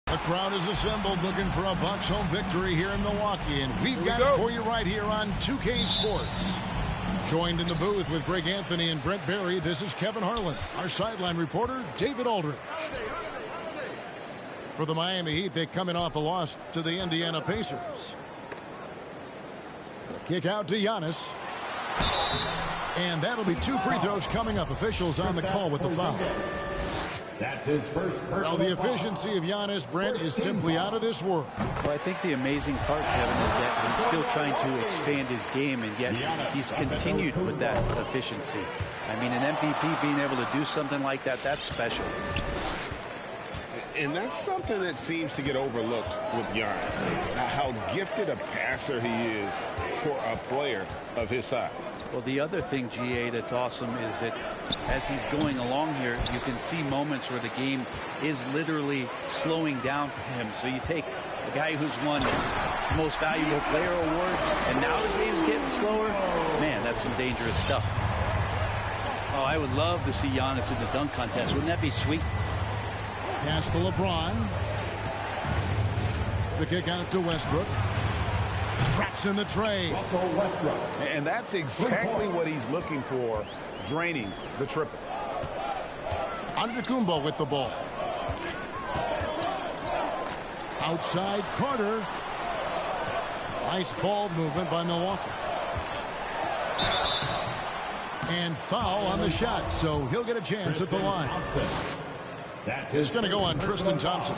The crowd is assembled looking for a Bucks home victory here in Milwaukee, and we've got it for you right here on 2K Sports. Joined in the booth with Greg Anthony and Brent Barry, this is Kevin Harlan. Our sideline reporter, David Aldridge. For the Miami Heat, they're coming off a loss to the Indiana Pacers. The kick out to Giannis. And that'll be 2 free throws coming up. Officials on the call with the foul. That's his first personal Well, the efficiency of Giannis, Brent, is simply out of this world. Well, I think the amazing part, Kevin, is that he's still trying to expand his game, and yet he's continued with that efficiency. I mean, an MVP being able to do something like that, that's special. And that's something that seems to get overlooked with Giannis. How gifted a passer he is for a player of his size. Well, the other thing, GA, that's awesome is that as he's going along here, you can see moments where the game is literally slowing down for him. So you take a guy who's won most valuable player awards, and now the game's getting slower. Man, that's some dangerous stuff. Oh, I would love to see Giannis in the dunk contest. Wouldn't that be sweet? Pass to LeBron. The kick out to Westbrook. Traps in the tray. And that's exactly what he's looking for, draining the triple. Antetokounmpo with the ball. Outside Carter. Nice ball movement by Milwaukee. And foul on the shot, so he'll get a chance at the line. It's going to go on Tristan Thompson.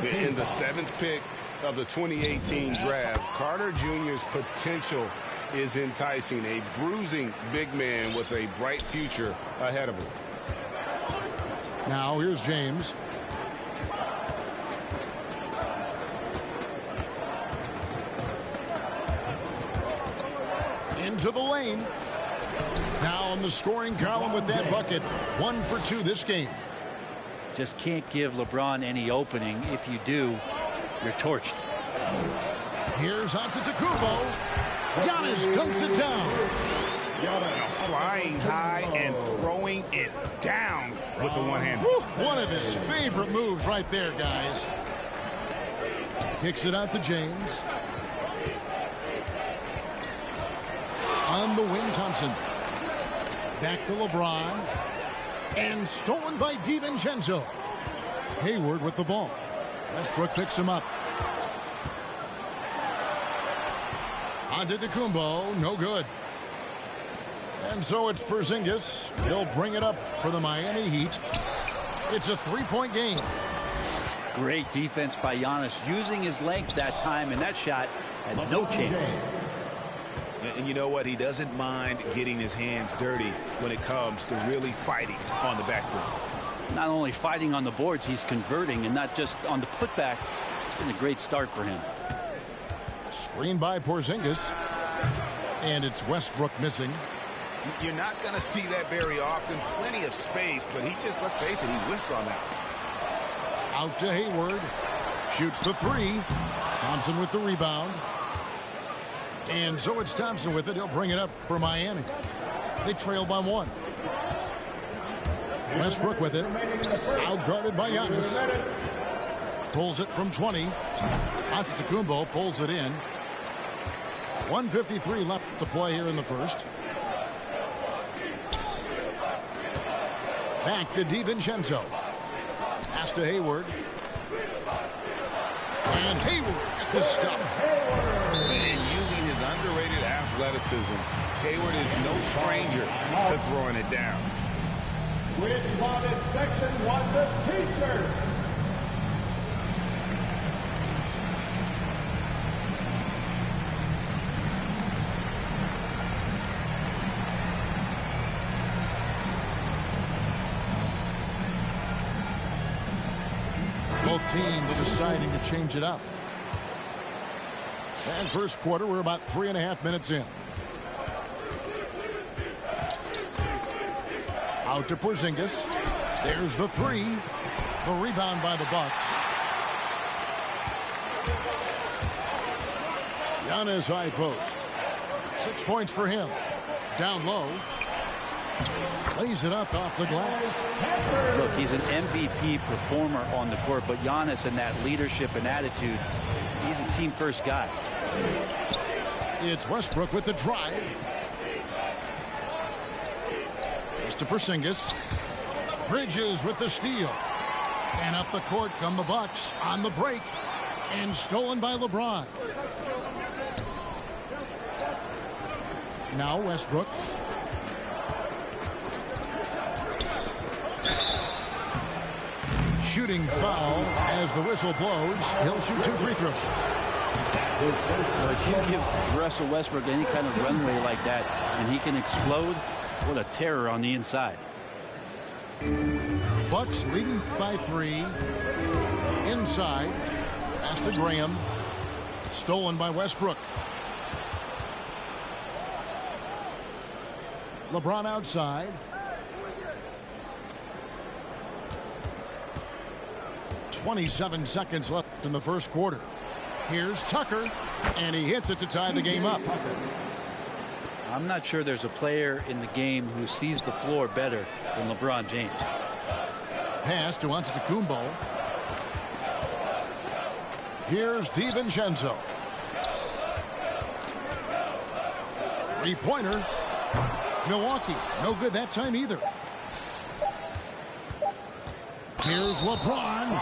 In the 7th pick of the 2018 draft, Carter Jr.'s potential is enticing. A bruising big man with a bright future ahead of him. Now here's James. Into the lane. Now on the scoring column with that bucket. 1 for 2 this game. Just can't give LeBron any opening. If you do, you're torched. Here's Antetokounmpo. Giannis dunks it down. Flying high and throwing it down with the one-hander. One of his favorite moves right there, guys. Kicks it out to James. On the wing, Thompson. Back to LeBron. And stolen by DiVincenzo. Hayward with the ball. Westbrook picks him up. Antetokounmpo, no good. And so it's Porzingis. He'll bring it up for the Miami Heat. It's a 3-point game. Great defense by Giannis, using his length that time, and that shot had no chance. And you know what? He doesn't mind getting his hands dirty when it comes to really fighting on the backboard. Not only fighting on the boards, he's converting, and not just on the putback. It's been a great start for him. Screen by Porzingis. And it's Westbrook missing. You're not going to see that very often. Plenty of space, but he just, let's face it, he whiffs on that. Out to Hayward. Shoots the three. Thompson with the rebound. And so it's Thompson with it. He'll bring it up for Miami. They trail by 1. Westbrook with it. Outguarded by Giannis. Pulls it from 20. Antetokounmpo pulls it in. 1:53 left to play here in the first. Back to DiVincenzo. Pass to Hayward. And Hayward at this stuff. And using his underrated athleticism, Hayward is no stranger to throwing it down. Which modest section wants a t-shirt? Both teams deciding to change it up. And first quarter, we're about 3.5 minutes in. Out to Porzingis. There's the three. The rebound by the Bucks. Giannis high post. 6 points for him. Down low. Plays it up off the glass. Look, he's an MVP performer on the court, but Giannis and that leadership and attitude, he's a team-first guy. It's Westbrook with the drive. It's to Porzingis. Bridges with the steal. And up the court come the Bucks on the break. And stolen by LeBron. Now Westbrook. Shooting foul as the whistle blows. He'll shoot 2 free throws. If you give Russell Westbrook any kind of runway like that and he can explode, what a terror on the inside. Bucks leading by 3. Inside. Pass to Graham. Stolen by Westbrook. LeBron outside. 27 seconds left in the first quarter. Here's Tucker, and he hits it to tie the game up. I'm not sure there's a player in the game who sees the floor better than LeBron James. Pass to Antetokounmpo. Here's DiVincenzo. Three-pointer. Milwaukee, no good that time either. Here's LeBron,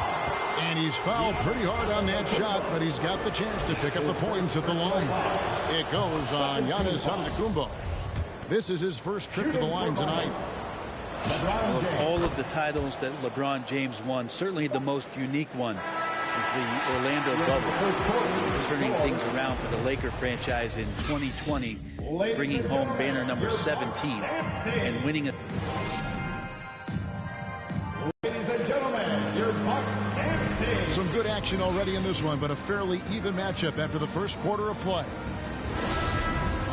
and he's fouled pretty hard on that shot, but he's got the chance to pick up the points at the line. It goes on Giannis Antetokounmpo. This is his first trip to the line tonight. Of all of the titles that LeBron James won, certainly the most unique one is the Orlando bubble, turning things around for the Laker franchise in 2020, bringing home banner number 17 and winning it. Some good action already in this one, but a fairly even matchup after the first quarter of play.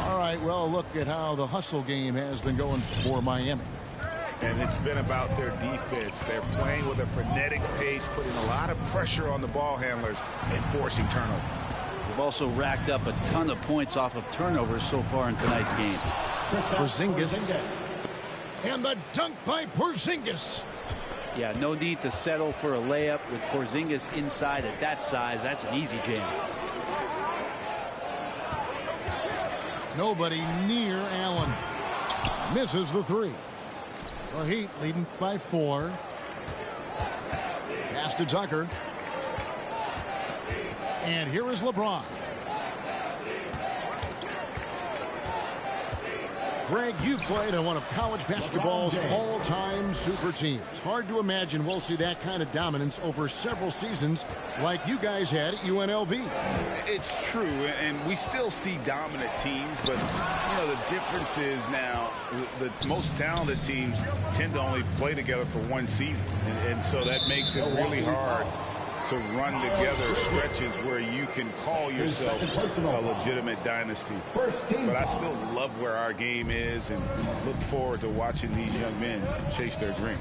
All right, well, look at how the hustle game has been going for Miami. And it's been about their defense. They're playing with a frenetic pace, putting a lot of pressure on the ball handlers and forcing turnovers. They've also racked up a ton of points off of turnovers so far in tonight's game. Porzingis. And the dunk by Porzingis. Yeah, no need to settle for a layup with Porzingis inside at that size. That's an easy jam. Nobody near Allen. Misses the three. The Heat leading by 4. Pass to Tucker. And here is LeBron. Greg, you played on one of college basketball's all-time super teams. Hard to imagine we'll see that kind of dominance over several seasons like you guys had at UNLV. It's true, and we still see dominant teams, but you know the difference is now the most talented teams tend to only play together for one season, and so that makes it really hard to run together stretches where you can call yourself a legitimate dynasty. But I still love where our game is and look forward to watching these young men chase their dream.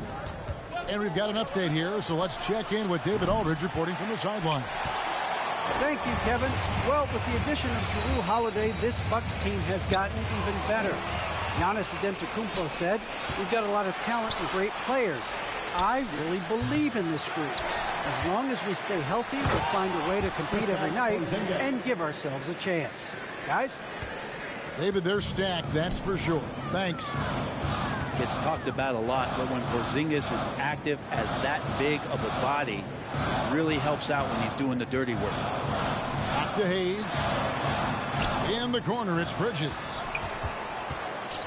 And we've got an update here, so let's check in with David Aldridge reporting from the sideline. Thank you, Kevin. Well, with the addition of Jrue Holiday, this Bucks team has gotten even better. Giannis Antetokounmpo said, "We've got a lot of talent and great players. I really believe in this group. As long as we stay healthy, we'll find a way to compete every night and give ourselves a chance." Guys? David, they're stacked, that's for sure. Thanks. Gets talked about a lot, but when Porzingis is active as that big of a body, really helps out when he's doing the dirty work. Back to Hayes. In the corner, it's Bridges.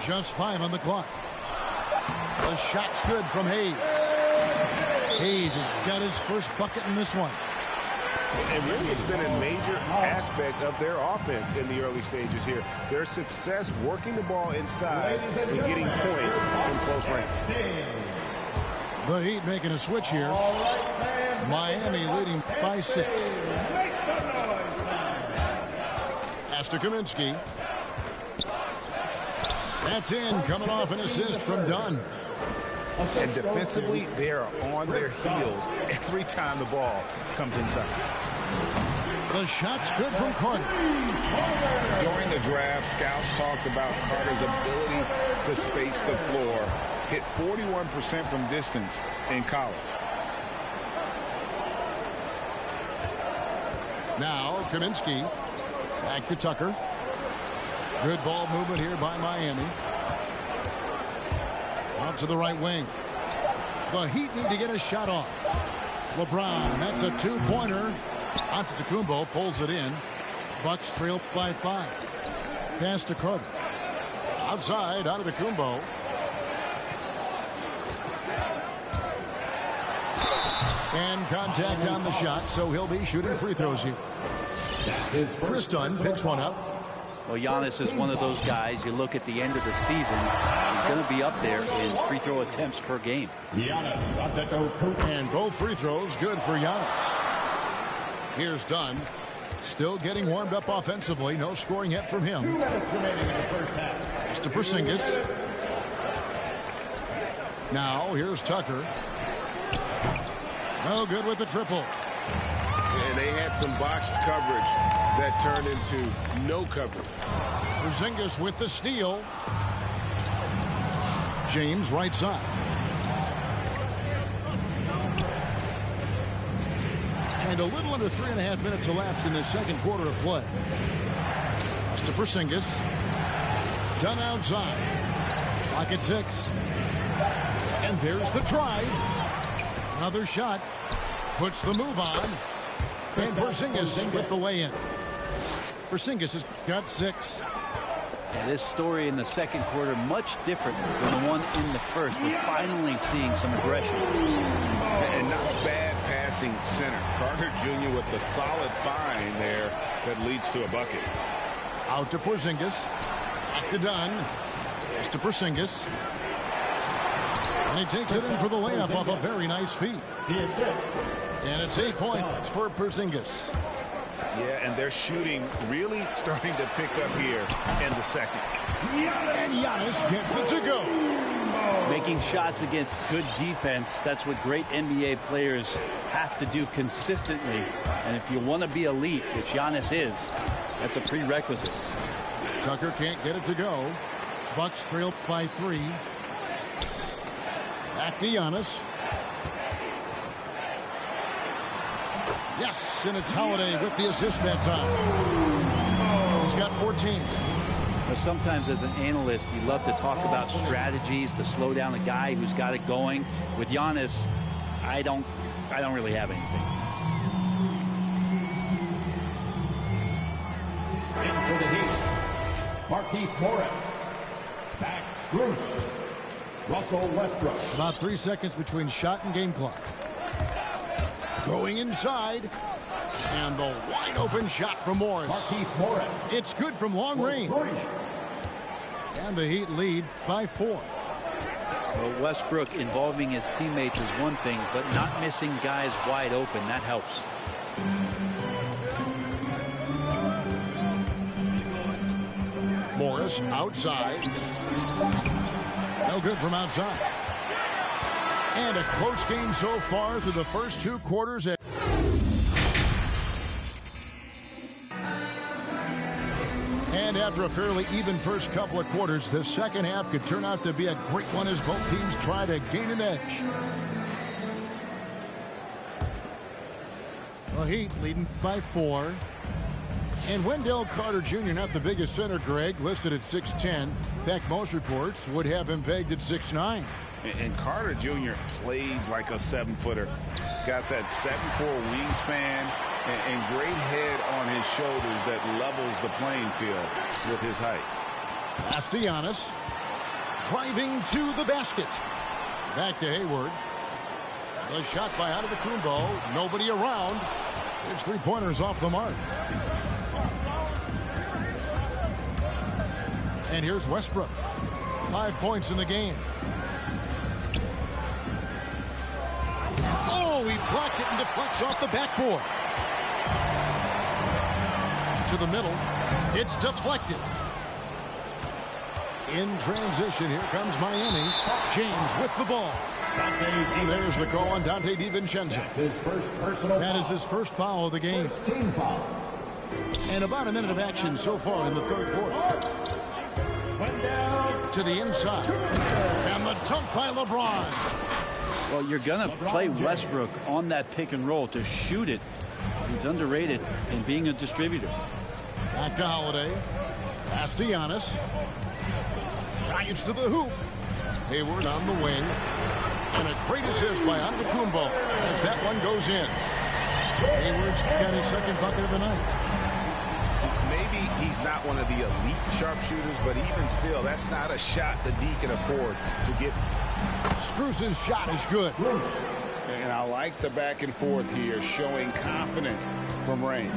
Just 5 on the clock. The shot's good from Hayes. Hayes has got his first bucket in this one. And really, it's been a major aspect of their offense in the early stages here. Their success working the ball inside and getting points from close range. The Heat making a switch here. Miami leading by 6. Pass to Kaminsky. That's in, coming off an assist from Dunn. And defensively, they are on their heels every time the ball comes inside. The shot's good from Carter. During the draft, scouts talked about Carter's ability to space the floor. Hit 41% from distance in college. Now Kaminsky. Back to Tucker. Good ball movement here by Miami. Out to the right wing. The Heat need to get a shot off. LeBron, that's a 2-pointer. Antetokounmpo pulls it in. Bucks trail by 5. Pass to Carter. Outside, Antetokounmpo. And contact on the shot, so he'll be shooting free throws here. Chris Dunn picks one up. Well, Giannis is one of those guys, you look at the end of the season, he's going to be up there in free throw attempts per game. And both free throws good for Giannis. Here's Dunn. Still getting warmed up offensively. No scoring yet from him. 2 minutes remaining in the first half. Pass to Porzingis. Now here's Tucker. No good with the triple. And they had some botched coverage that turned into no coverage. Porzingis with the steal. James right side. And a little under 3.5 minutes elapsed in the second quarter of play. Pass to Porzingis. Done outside. Clock at 6. And there's the drive. Another shot. Puts the move on. And Porzingis with the lay-in. Porzingis has got 6. And this story in the second quarter much different than the one in the first. We're finally seeing some aggression. And not a bad passing center. Carter Jr. with the solid find there that leads to a bucket. Out to Porzingis. Back to Dunn. Pass to Porzingis. And he takes it in for the layup off a very nice feed. The assist. And it's 8 points for Porzingis. Yeah, and their shooting really starting to pick up here in the second. And Giannis gets it to go. Making shots against good defense, that's what great NBA players have to do consistently. And if you want to be elite, which Giannis is, that's a prerequisite. Tucker can't get it to go. Bucks trail by 3. Back to Giannis. Yes, and it's Holiday with the assist that time. He's got 14. But sometimes as an analyst, you love to talk about strategies to slow down a guy who's got it going. With Giannis, I don't really have anything. In for the Heat, Markieff Morris. Max Bruce. Russell Westbrook. About 3 seconds between shot and game clock. Going inside. And the wide open shot from Morris. Markieff Morris. It's good from long range. And the Heat lead by 4. Well, Westbrook involving his teammates is one thing, but not missing guys wide open, that helps. Morris outside. No good from outside. And a close game so far through the first 2 quarters. And after a fairly even first couple of quarters, the second half could turn out to be a great one as both teams try to gain an edge. The Heat leading by 4. And Wendell Carter Jr., not the biggest center, Greg, listed at 6'10". In fact, most reports would have him pegged at 6'9". And Carter Jr. plays like a 7-footer. Got that 7'4" wingspan and great head on his shoulders that levels the playing field with his height. Giannis driving to the basket. Back to Hayward. The shot by Antetokounmpo. Nobody around. His three-pointers off the mark. And here's Westbrook. 5 points in the game. Oh, he blocked it and deflects off the backboard. To the middle. It's deflected. In transition, here comes Miami. James with the ball. And there's the call on Dante DiVincenzo. That's his first personal That foul. is his first foul of the game. First team foul. And about a minute of action so far in the third quarter. To the inside. And the dunk by LeBron. Well, you're going to play Westbrook on that pick and roll to shoot it. He's underrated in being a distributor. Back to Holiday. Pass to Giannis. Dives to the hoop. Hayward on the wing. And a great assist by Antetokounmpo as that one goes in. Hayward's got his second bucket of the night. Maybe he's not one of the elite sharpshooters, but even still, that's not a shot that D can afford to give. Strus's shot is good. And I like the back and forth here, showing confidence from range.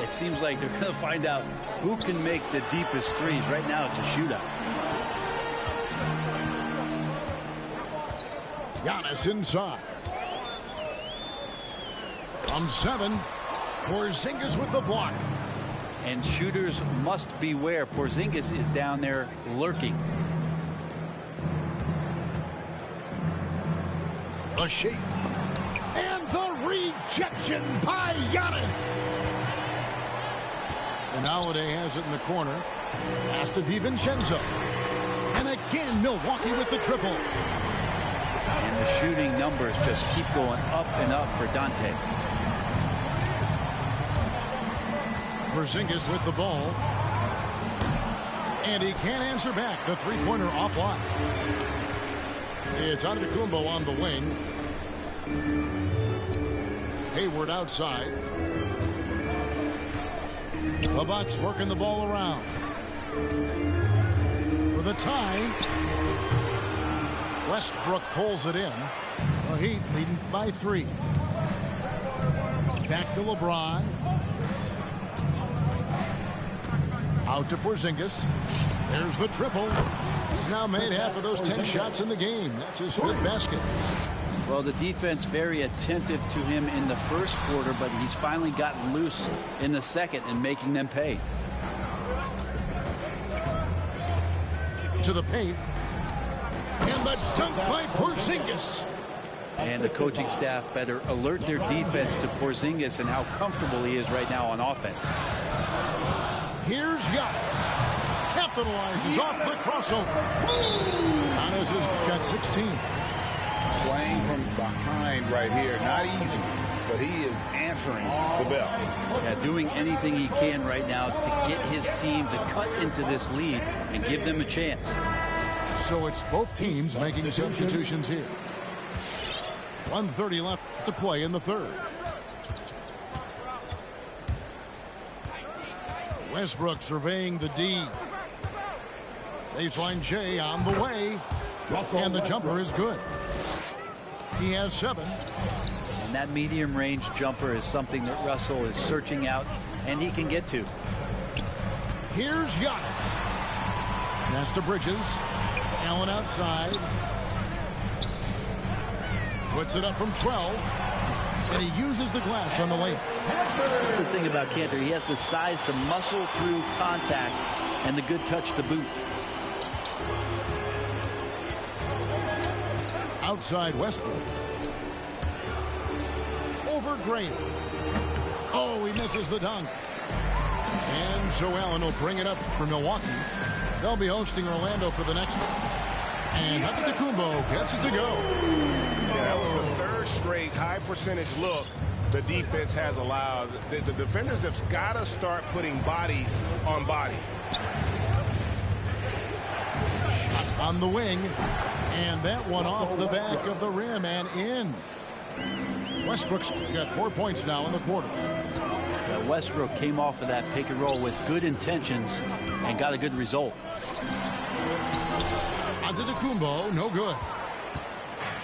It seems like they're going to find out who can make the deepest threes. Right now, it's a shootout. Giannis inside. From 7, Porzingis with the block. And shooters must beware. Porzingis is down there lurking. A shake. And the rejection by Giannis. And Holiday has it in the corner. Pass to DiVincenzo. And again, Milwaukee with the triple. And the shooting numbers just keep going up and up for Dante. Porzingis with the ball. And he can't answer back. The three-pointer offline. It's Antetokounmpo on the wing. Hayward outside. The Bucks working the ball around. For the tie. Westbrook pulls it in. The Heat leading by 3. Back to LeBron. Out to Porzingis. There's the triple. He's now made half of those 10 shots in the game. That's his 5th basket. Well, the defense very attentive to him in the first quarter, but he's finally gotten loose in the second and making them pay. To the paint. And the dunk by Porzingis. And the coaching staff better alert their defense to Porzingis and how comfortable he is right now on offense. Here's Giannis. Capitalizes off the crossover. Giannis has got 16. Playing from behind right here, not easy, but he is answering the bell. Yeah, doing anything he can right now to get his team to cut into this lead and give them a chance. So it's both teams making substitutions here. 1:30 left to play in the third. Westbrook surveying the D. Baseline J on the way. And the jumper is good. He has 7. And that medium range jumper is something that Russell is searching out, and he can get to. Here's Giannis. Pass to Bridges. Allen outside. Puts it up from 12. And he uses the glass on the lane. This is the thing about Kanter. He has the size to muscle through contact and the good touch to boot. Outside Westbrook. Over Graham. Oh, he misses the dunk. And so Allen will bring it up for Milwaukee. They'll be hosting Orlando for the next one. And Antetokounmpo gets it to go. Yeah, that was the 3rd straight high percentage look the defense has allowed. The defenders have got to start putting bodies on bodies. Shot on the wing. And that one off the back of the rim and in. Westbrook's got 4 points now in the quarter. Westbrook came off of that pick and roll with good intentions and got a good result. Antetokounmpo, no good.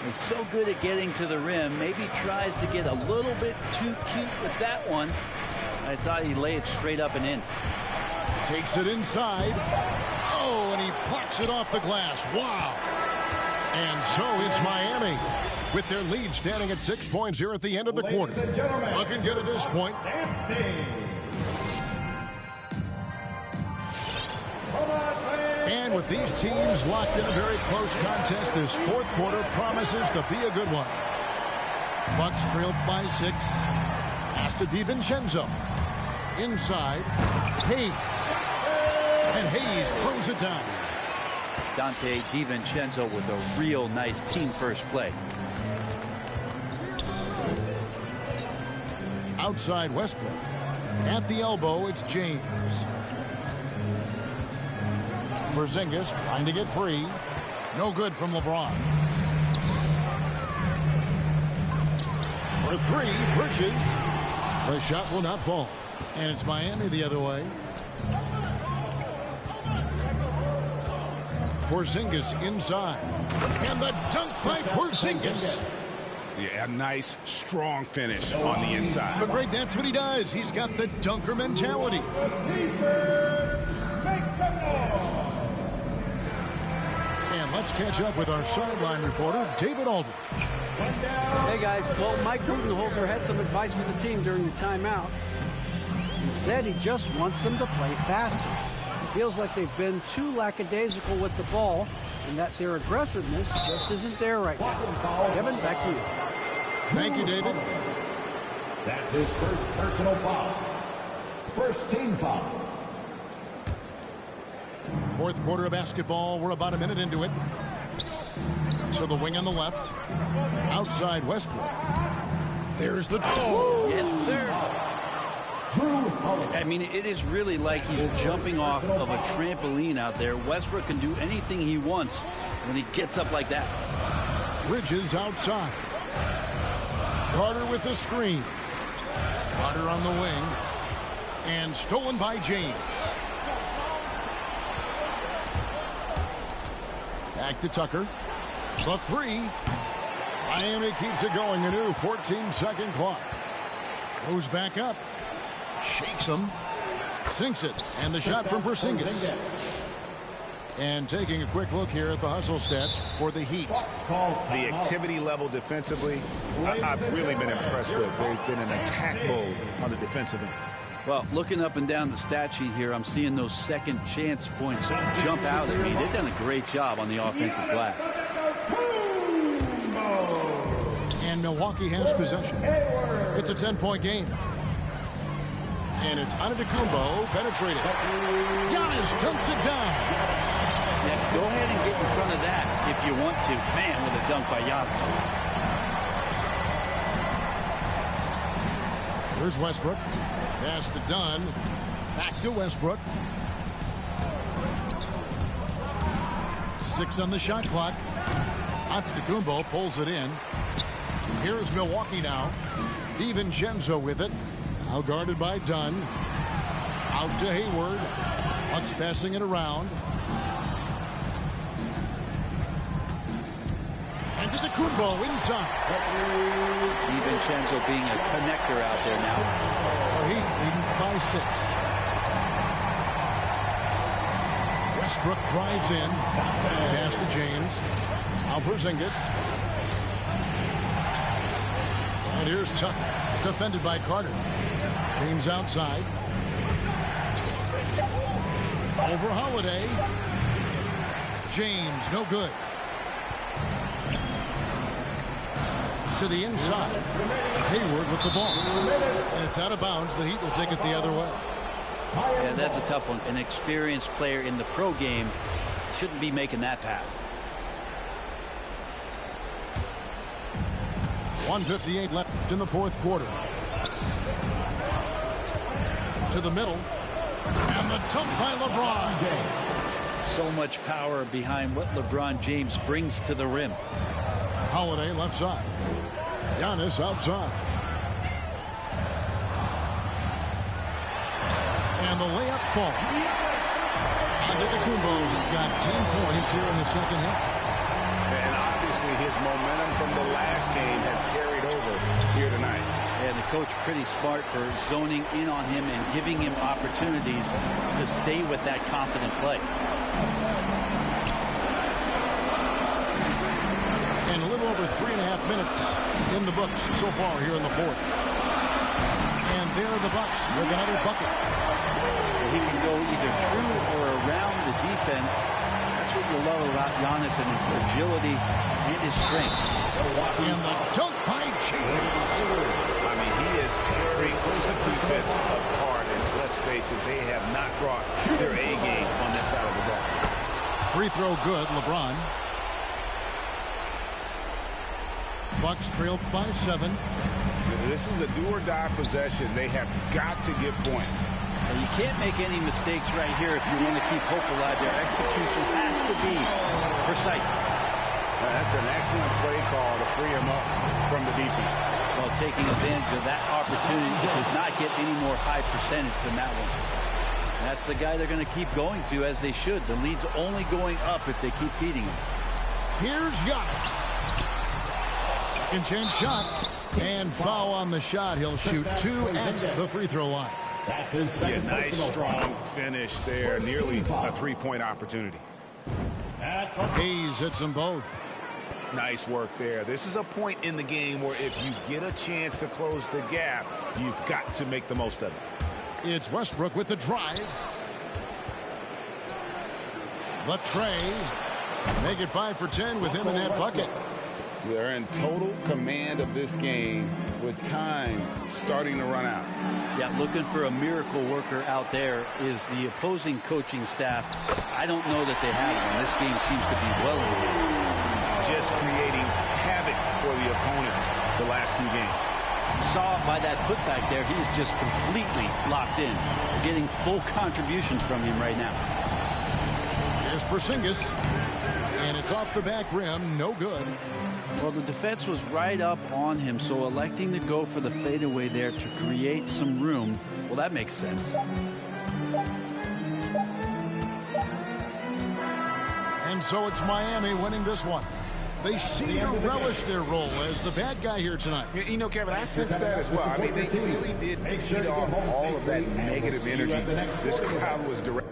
He's so good at getting to the rim. Maybe tries to get a little bit too cute with that one. I thought he'd lay it straight up and in. Takes it inside. Oh, and he plucks it off the glass. Wow. And so it's Miami with their lead standing at 6 points here at the end of the quarter. Looking good at this point. And with these teams locked in a very close contest, this 4th quarter promises to be a good one. Bucks trailed by 6. Pass to DiVincenzo. Inside. Hayes. And Hayes throws it down. Dante DiVincenzo with a real nice team first play. Outside Westbrook. At the elbow, it's James. Porzingis trying to get free. No good from LeBron. For 3, Bridges. The shot will not fall. And it's Miami the other way. Porzingis inside. And the dunk by Porzingis. Yeah, a nice, strong finish on the inside. But Greg, that's what he does. He's got the dunker mentality. And let's catch up with our sideline reporter, David Aldridge. Hey, guys. Well, Mike Budenholzer had some advice for the team during the timeout. He said he just wants them to play faster. It feels like they've been too lackadaisical with the ball and that their aggressiveness just isn't there right now. Kevin, back to you. Thank you, David. That's his first personal foul. First team foul. 4th quarter of basketball. We're about a minute into it. So the wing on the left. Outside Westbrook. There's the... Oh! Yes, sir. I mean, it is really like he's jumping off of a trampoline out there. Westbrook can do anything he wants when he gets up like that. Bridges outside. Carter with the screen. Carter on the wing. And stolen by James. Back to Tucker. The 3. Miami keeps it going. A new 14-second clock. Goes back up. Shakes him. Sinks it. And the shot from Porzingis. And taking a quick look here at the hustle stats for the Heat. The activity level defensively, I've really been impressed with. They've been in attack mode on the defensive end. Well, looking up and down the stat sheet here, I'm seeing those second chance points jump out at me. They've done a great job on the offensive glass. And Milwaukee has possession. It's a 10-point game. And it's Antetokounmpo penetrated. Giannis dunks it down. Yeah, go ahead and get in front of that if you want to. Man, with a dunk by Giannis. Here's Westbrook. Pass to Dunn. Back to Westbrook. 6 on the shot clock. Antetokounmpo pulls it in. Here's Milwaukee now. DiVincenzo with it. Now guarded by Dunn. Out to Hayward. Bucks passing it around. And to the Kumbo inside. DiVincenzo being a connector out there now. Heat leading by 6. Westbrook drives in. Pass to James. Now Porzingis. And here's Tucker. Defended by Carter. James outside. Over Holiday. James, no good. To the inside. Hayward with the ball. And it's out of bounds. The Heat will take it the other way. Yeah, that's a tough one. An experienced player in the pro game shouldn't be making that pass. 1:58 left in the fourth quarter. To the middle. And the dunk by LeBron. So much power behind what LeBron James brings to the rim. Holiday left side. Giannis outside. And the layup falls. Antetokounmpo's got 10 points here in the second half. And obviously his momentum from the last game has carried over here tonight. And the coach pretty smart for zoning in on him and giving him opportunities to stay with that confident play. And a little over 3.5 minutes in the books so far here in the fourth. And there are the Bucks with another bucket. So he can go either through or around the defense. That's what you love about Giannis and his agility and his strength. And the dunk by James. I mean, he is tearing the defense apart. And let's face it, they have not brought their A game on that side of the ball. Free throw good, LeBron. Bucks trail by 7. This is a do-or-die possession. They have got to get points. And you can't make any mistakes right here if you want to keep hope alive. Their execution has to be precise. That's an excellent play call to free him up from the defense. Well, taking advantage of that opportunity, it does not get any more high percentage than that one. And that's the guy they're going to keep going to, as they should. The lead's only going up if they keep feeding him. Here's Giannis. Second chance shot. And foul on the shot. He'll shoot 2 at the free throw line. Yeah, nice, strong finish there. Nearly a three-point opportunity. Hayes hits them both. Nice work there. This is a point in the game where if you get a chance to close the gap, you've got to make the most of it. It's Westbrook with the drive. The tray. Make it 5 for 10 with him in that bucket. They're in total command of this game with time starting to run out. Yeah, looking for a miracle worker out there is the opposing coaching staff. I don't know that they have one. This game seems to be well in hand. Just creating havoc for the opponents the last few games. Saw by that putback there, he's just completely locked in. We're getting full contributions from him right now. Here's Porzingis. And it's off the back rim. No good. Well, the defense was right up on him, so electing to go for the fadeaway there to create some room, well, that makes sense. And so it's Miami winning this one. They seem to relish their role as the bad guy here tonight. You know, Kevin, I sense that as well. I mean, they really did feed off all of that negative energy. This crowd was direct.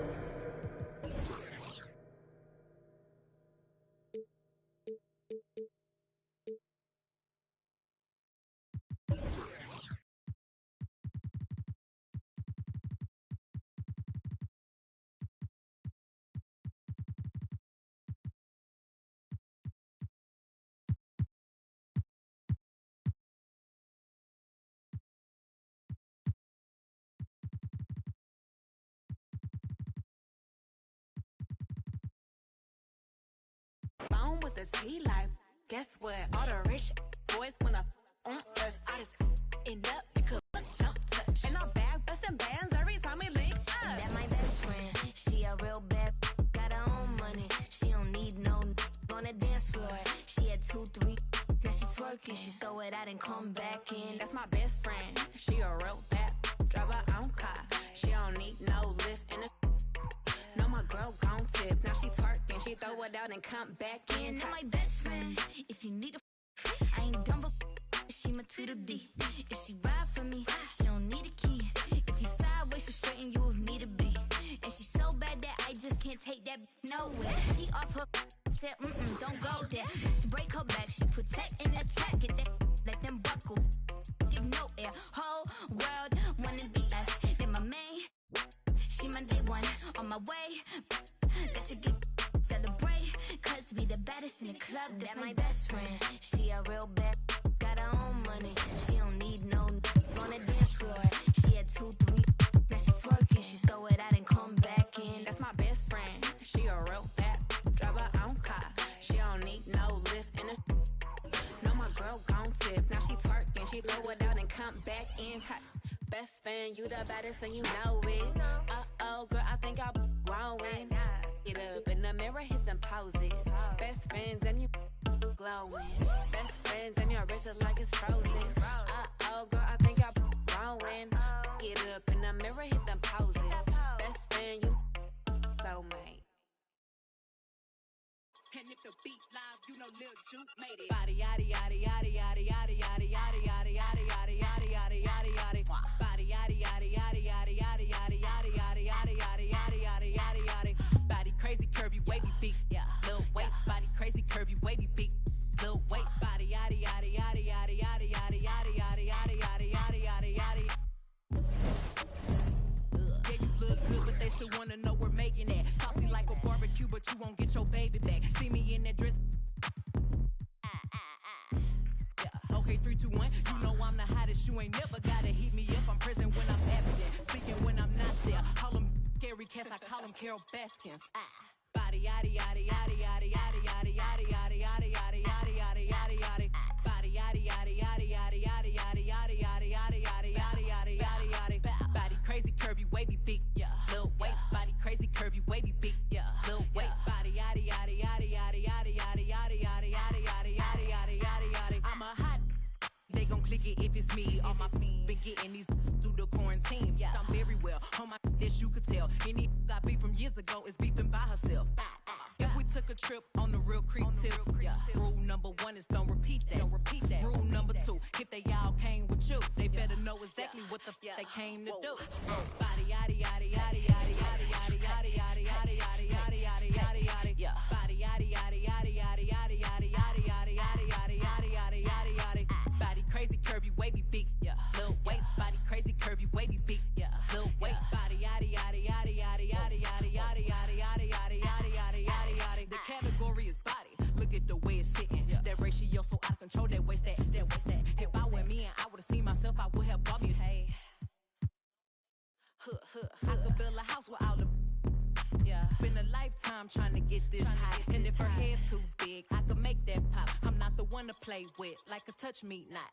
With the tea life, guess what? All the rich boys wanna us. I just end up, you could don't touch. And I'm back busting bands every time we link up. That my best friend, she a real bad, got her own money. She don't need no on the dance floor. She had 2, 3, now she twerking. She throw it out and come back in. That's my best friend, she a real bad, drive her own car. She don't need no lift in the. No, my girl gon' tip, now she twerking, she throw it out and come back in. That's my best friend. If you need a I ain't dumb, but she my Tweedledee. If she ride for me, she don't need a key. If you sideways, she straighten you with me to be. And she's so bad that I just can't take that nowhere. She off her said, don't go there. Break her back, she protect and attack. Get that, let them buckle. Give no air. Whole world wanna be us. Then my main, she my day one. On my way, let you get celebrate. Cause we the baddest in the club. That's my best friend. She a real bad, got her own money. She don't need no on the dance floor. She had 2, 3, now she twerking. She throw it out and come back in. That's my best friend. She a real bad, drive her own car. She don't need no lift in a. No, my girl gon' tip. Now she twerking. She throw it out and come back in. Hot. Best friend, you the baddest and you know it. Uh-oh, girl, I think I'm growing. Get up in the mirror, hit them poses. Best friends and you glowing. Best friends and your wrist is like it's frozen. Uh-oh, girl, I think I'm growing. Get up in the mirror, hit them poses. Best friend, you soulmate. And if the beat live, you know Lil Juke made it. Body yaddy yaddy yaddy yaddy yaddy yaddy yaddy yaddy yaddy yaddy yaddy yaddy yaddy yaddy. Body yaddy yaddy yaddy yaddy yaddy yaddy yaddy yaddy yaddy yaddy yaddy yaddy yaddy yaddy. Body crazy, curvy, wavy feet. Yeah, little waist. Body crazy, curvy, wavy feet. Little waist. Body yaddy yaddy yaddy yaddy yaddy yaddy yaddy yaddy yaddy yaddy yaddy yaddy yaddy. Yeah, you look good, but they still wanna know we're making it. Saucy like a barbecue, but you won't get your baby back. See me in that dress. Yeah, okay, 3, 2, 1. You know I'm the hottest. You ain't never gotta heat me up. I'm present when I'm absent, speaking when I'm not there. Call them scary cats, I call them Carol Baskins. Body yaddy yaddy yaddy yaddy yaddy yaddy yaddy yaddy yaddy yaddy yaddy yaddy yaddy yaddy. Body yaddy yaddy yaddy yaddy yaddy yaddy yaddy yaddy yaddy yaddy yaddy yaddy yaddy yaddy. Body crazy, curvy, wavy feet. Yeah, little waist. Body crazy, curvy, wavy feet. Yeah, little waist. Body yaddy yaddy yaddy yaddy yaddy yaddy yaddy yaddy yaddy yaddy yaddy yaddy yaddy yaddy. I'm a hot. They gon' click it if it's me. All my been getting these through the quarantine. Yeah, I'm very well. On my this you could tell. Any I beef from years ago is beefing by herself. If we took a trip on the real creep tip, yeah. Rule number 1 is don't repeat that. Don't repeat that. Rule number 2, if they all came with you, they better know exactly what the they came to do. Body yaddy yaddy yaddy yaddy yaddy yaddy yaddy yaddy yaddy yaddy yaddy yaddy yaddy yaddy. Yeah. Body yaddy yaddy yaddy yaddy yaddy yaddy yaddy yaddy yaddy yaddy yaddy yaddy yaddy yaddy. Body crazy, curvy, wavy beat. Yeah. Little waist. Body crazy, curvy, wavy beat. Yeah. Little waist. Body yaddy yaddy yaddy yaddy yaddy yaddy yaddy yaddy yaddy yaddy yaddy yaddy yaddy yaddy. The category is body. Look at the way it's sitting. That ratio so out of control. That waist that. If I were me and I would've seen myself, I would have bought me. Hey. I could build a house with all the. Yeah. Been a lifetime trying to get this high. And if her head too big, I could make that pop. I'm not the one to play with, like a touch me not.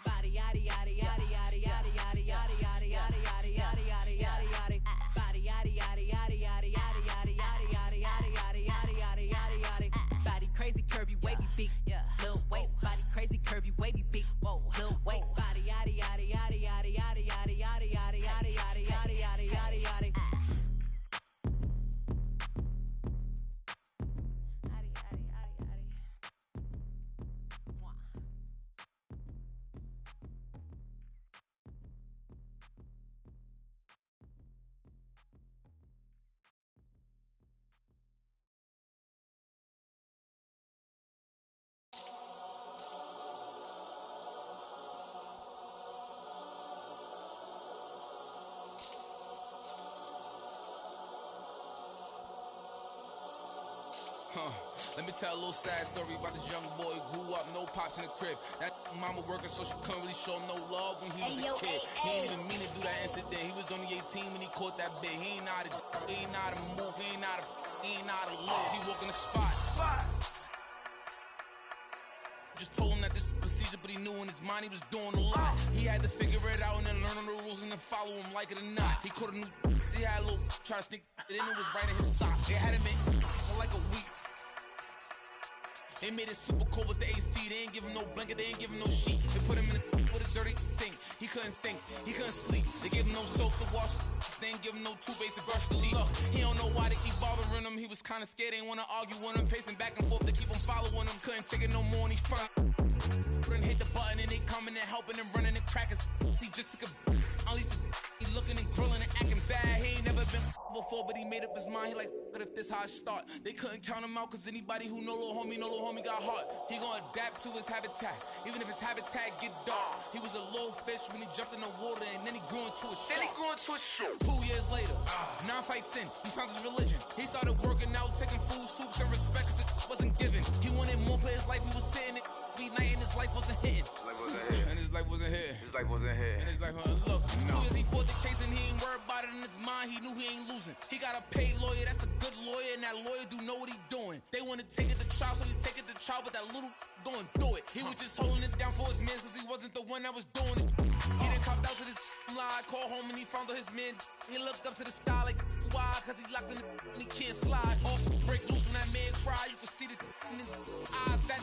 Body yaddy yaddy yaddy yaddy yaddy yaddy yaddy yaddy yaddy yaddy yaddy yaddy yaddy yaddy. Body yaddy yaddy yaddy yaddy yaddy yaddy yaddy yaddy yaddy yaddy yaddy yaddy yaddy yaddy. Body crazy, curvy, wavy feet. Yeah. Little waist. Body crazy, curvy, wavy feet. Whoa. Little waist. Body yaddy yaddy yaddy yaddy yaddy yaddy yaddy yaddy yaddy yaddy yaddy yaddy yaddy yaddy. Let me tell a little sad story about this young boy. Grew up, no pops in the crib. That mama working, so she couldn't really show no love when he was a kid. He ain't even mean to do that incident. He was only 18 when he caught that bit. He ain't know how to move. He ain't know how to live. He walk in the spot. Just told him that this is procedure, but he knew in his mind he was doing a lot. He had to figure it out and then learn the rules and then follow him like it or not. He caught a new. He had a little try to sneak it in. It was right in his sock. They had him in for like a week. They made it super cold with the AC. They ain't give him no blanket, they ain't give him no sheets. They put him in with a dirty sink. He couldn't think, he couldn't sleep. They gave him no soap to wash, they ain't give him no toothpaste to brush the teeth. He don't know why they keep bothering him. He was kinda scared, ain't wanna argue with him. Pacing back and forth to keep him following him. Couldn't take it no more and he front. Couldn't hit the button and they coming and helping and running and cracking. He just took a unleashed the he looking and grilling and acting bad. He ain't never been before, but he made up his mind. He like, what if this how I start? They couldn't count him out, cause anybody who know little homie got heart. He gonna adapt to his habitat, even if his habitat get dark. He was a little fish when he jumped in the water, and then he grew into a shark. 2 years later, 9 fights in, he found his religion. He started working out, taking food, soups, and respect, cause the wasn't given. He wanted more for his life, he was sitting it. Night and his life wasn't hitting. And his life wasn't here. And his life wasn't look. 2 years he fought the case and he ain't worried about it in his mind. He knew he ain't losing. He got a paid lawyer, that's a good lawyer, and that lawyer do know what he doing. They want to take it to trial, so he take it to trial, but that little going through it. He was just holding it down for his man, cause he wasn't the one that was doing it. He done copped out to this lie, called home and he found out his man. He looked up to the sky like, why? Cause he locked in the and he can't slide. Off break loose when that man cry, you can see the in his eyes. That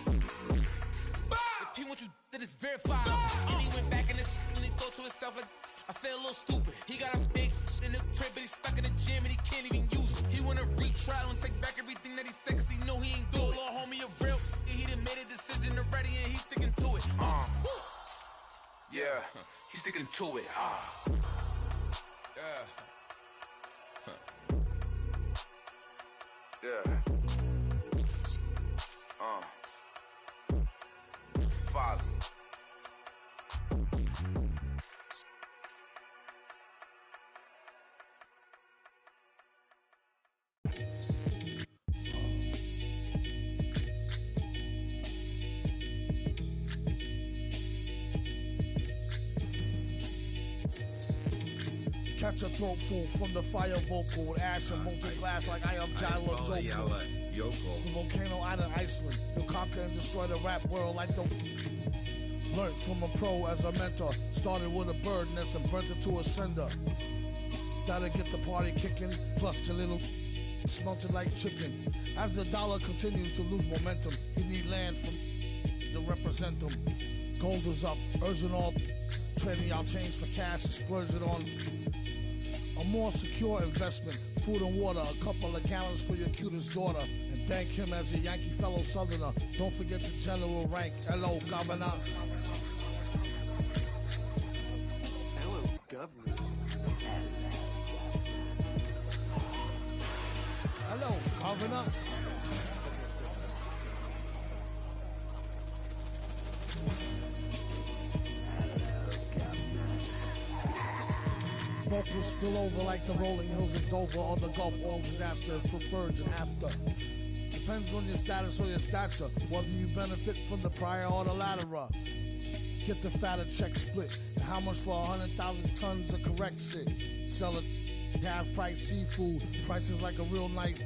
if he want you, that is verified. And he went back in his and he thought to himself like, I feel a little stupid. He got a big in the crib, but he's stuck in the gym and he can't even use it. He wanna retrial and take back everything that he said, cause he know he ain't do it. Little homie a real, he done made a decision already and he's sticking to it. Yeah, he's sticking to it. Yeah. Father. Catch a throat full from the fire vocal with ash and molten glass like I am Jala Joko. The volcano out of Iceland, he'll conquer and destroy the rap world like the... Learned from a pro as a mentor, started with a bird nest and burnt it to a cinder. Gotta get the party kicking, plus your little smelted like chicken. As the dollar continues to lose momentum, you need land from to represent them. Gold is up, urging all, trading y'all change for cash and splurging on a more secure investment, food and water, a couple of gallons for your cutest daughter, and thank him as a Yankee fellow Southerner. Don't forget the general rank. Hello, Governor. Hello, Governor. Hello, Governor. Vocals spill over like the rolling hills of Dover or the Gulf Oil disaster for virgin after. Depends on your status or your stature, whether you benefit from the prior or the latter. Get the fatter check split, and how much for 100,000 tons of correct shit? Sell it, half price seafood, prices like a real nice.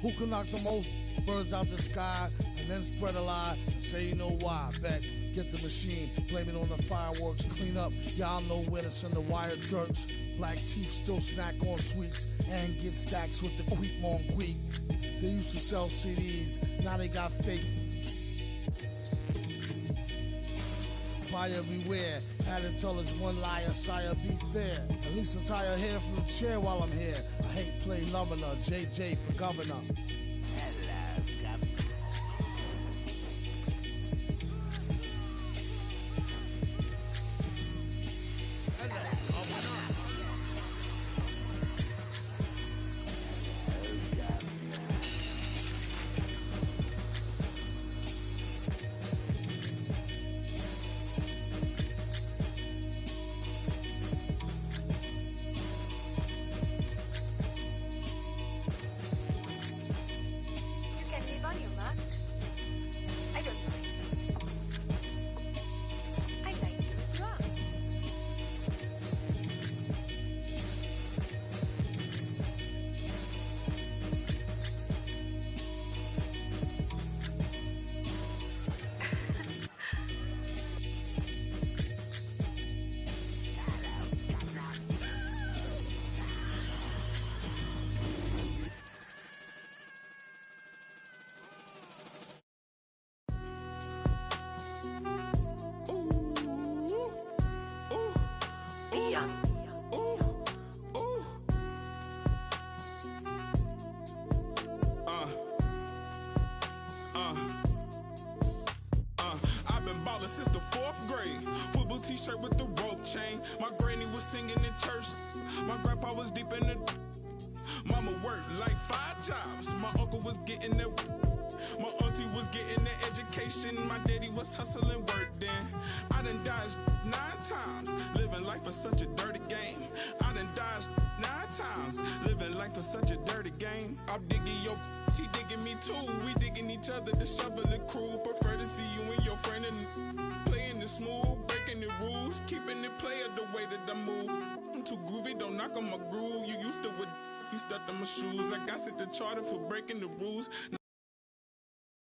Who can knock the most birds out the sky and then spread a lie and say you know why? Bet. Get the machine, blame it on the fireworks, clean up. Y'all know where to send the wire jerks. Black teeth still snack on sweets and get stacks with the quick on quick. They used to sell CDs, now they got fake. Buyer beware, had to tell us one liar, sire, be fair. At least I'm tired hair from the chair while I'm here. I hate play loving her, JJ for governor. baller since the 4th grade. Football t-shirt with the rope chain. My granny was singing in church. My grandpa was deep in the. Mama worked like 5 jobs. My uncle was getting that. My auntie was getting the education. My daddy was hustling work then. I done dodged 9 times. Living life for such a dirty game. I done dodged 9 times. Living life for such a dirty game. I'm digging your, she digging me too. We digging each other to shovel the crew. Prefer to see you and your friend and playing the smooth, breaking the rules, keeping it player the way that I move. I'm too groovy, don't knock on my groove. You used to with, if you stepped on my shoes. I got set the charter for breaking the rules.